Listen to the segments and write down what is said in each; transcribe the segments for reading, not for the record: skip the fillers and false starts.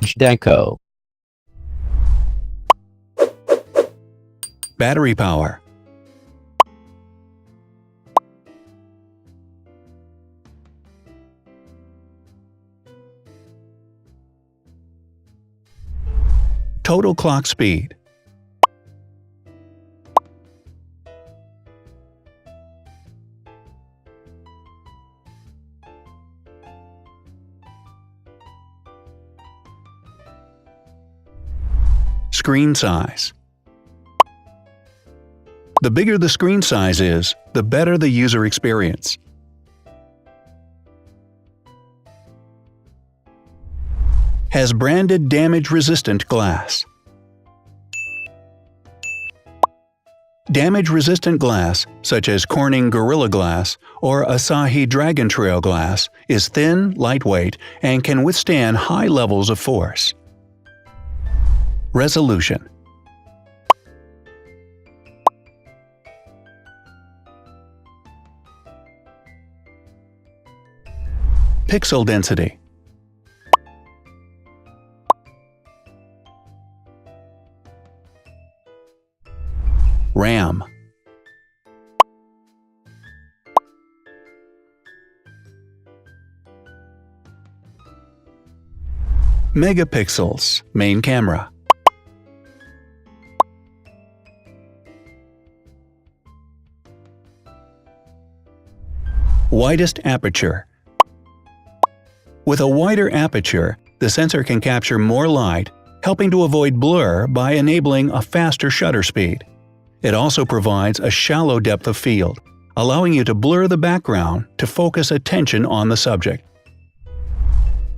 Zhdanko. Battery power. Total clock speed. Screen size. The bigger the screen size is, the better the user experience. Has branded damage-resistant glass. Damage-resistant glass, such as Corning Gorilla Glass or Asahi Dragon Trail Glass, is thin, lightweight, and can withstand high levels of force. Resolution. Pixel density. RAM. Megapixels, main camera. Widest aperture. With a wider aperture, the sensor can capture more light, helping to avoid blur by enabling a faster shutter speed. It also provides a shallow depth of field, allowing you to blur the background to focus attention on the subject.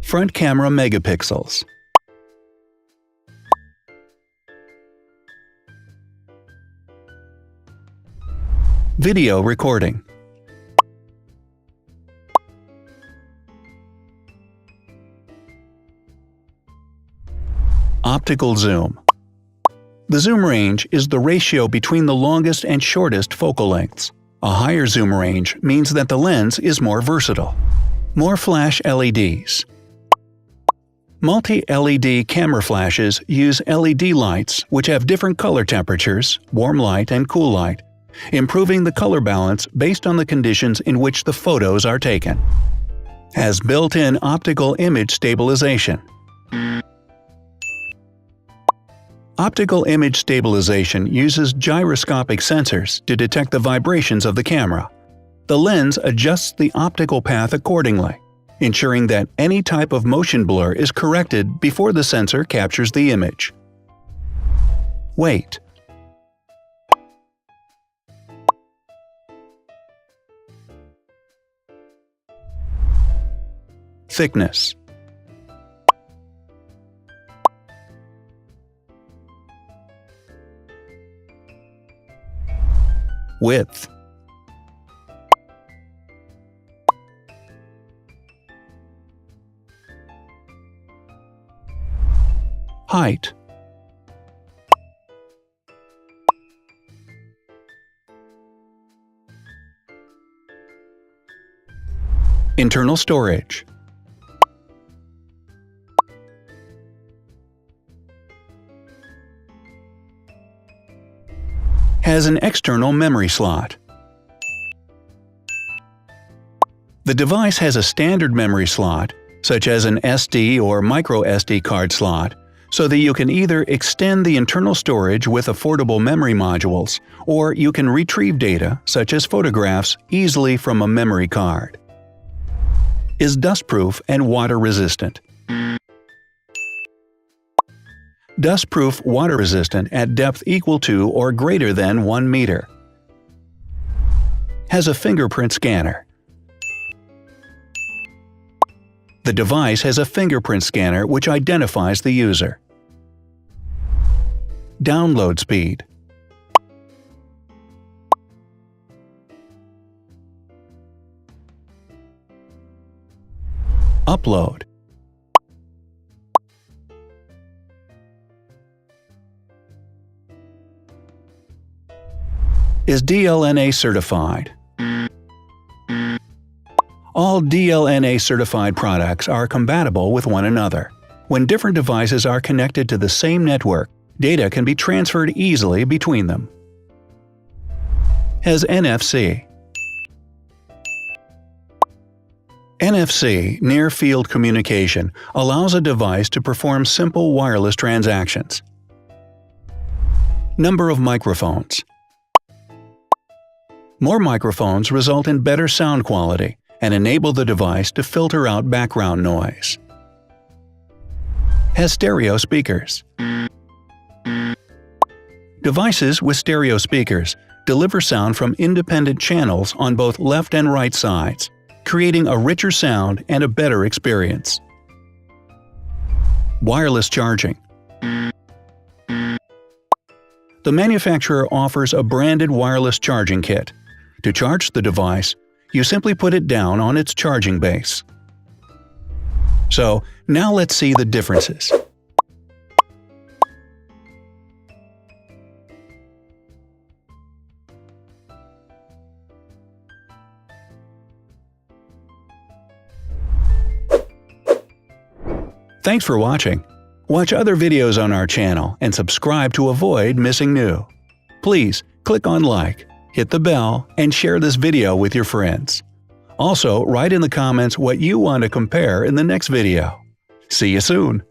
Front camera megapixels. Video recording. Optical zoom. The zoom range is the ratio between the longest and shortest focal lengths. A higher zoom range means that the lens is more versatile. More flash LEDs. Multi-LED camera flashes use LED lights which have different color temperatures, warm light and cool light, improving the color balance based on the conditions in which the photos are taken. Has built-in optical image stabilization. Optical image stabilization uses gyroscopic sensors to detect the vibrations of the camera. The lens adjusts the optical path accordingly, ensuring that any type of motion blur is corrected before the sensor captures the image. Weight. Thickness. Width. Height. Internal storage. Has an external memory slot. The device has a standard memory slot, such as an SD or micro SD card slot, so that you can either extend the internal storage with affordable memory modules, or you can retrieve data, such as photographs, easily from a memory card. Is dustproof and water-resistant. Dustproof water-resistant at depth equal to or greater than 1 meter. Has a fingerprint scanner. The device has a fingerprint scanner which identifies the user. Download speed. Upload. Is DLNA certified. All DLNA certified products are compatible with one another. When different devices are connected to the same network, data can be transferred easily between them. Has NFC. NFC, Near Field Communication, allows a device to perform simple wireless transactions. Number of microphones. More microphones result in better sound quality and enable the device to filter out background noise. Has stereo speakers. Devices with stereo speakers deliver sound from independent channels on both left and right sides, creating a richer sound and a better experience. Wireless charging. The manufacturer offers a branded wireless charging kit. To charge the device, you simply put it down on its charging base. So, now let's see the differences. Thanks for watching. Watch other videos on our channel and subscribe to avoid missing new. Please click on like, hit the bell, and share this video with your friends. Also, write in the comments what you want to compare in the next video. See you soon!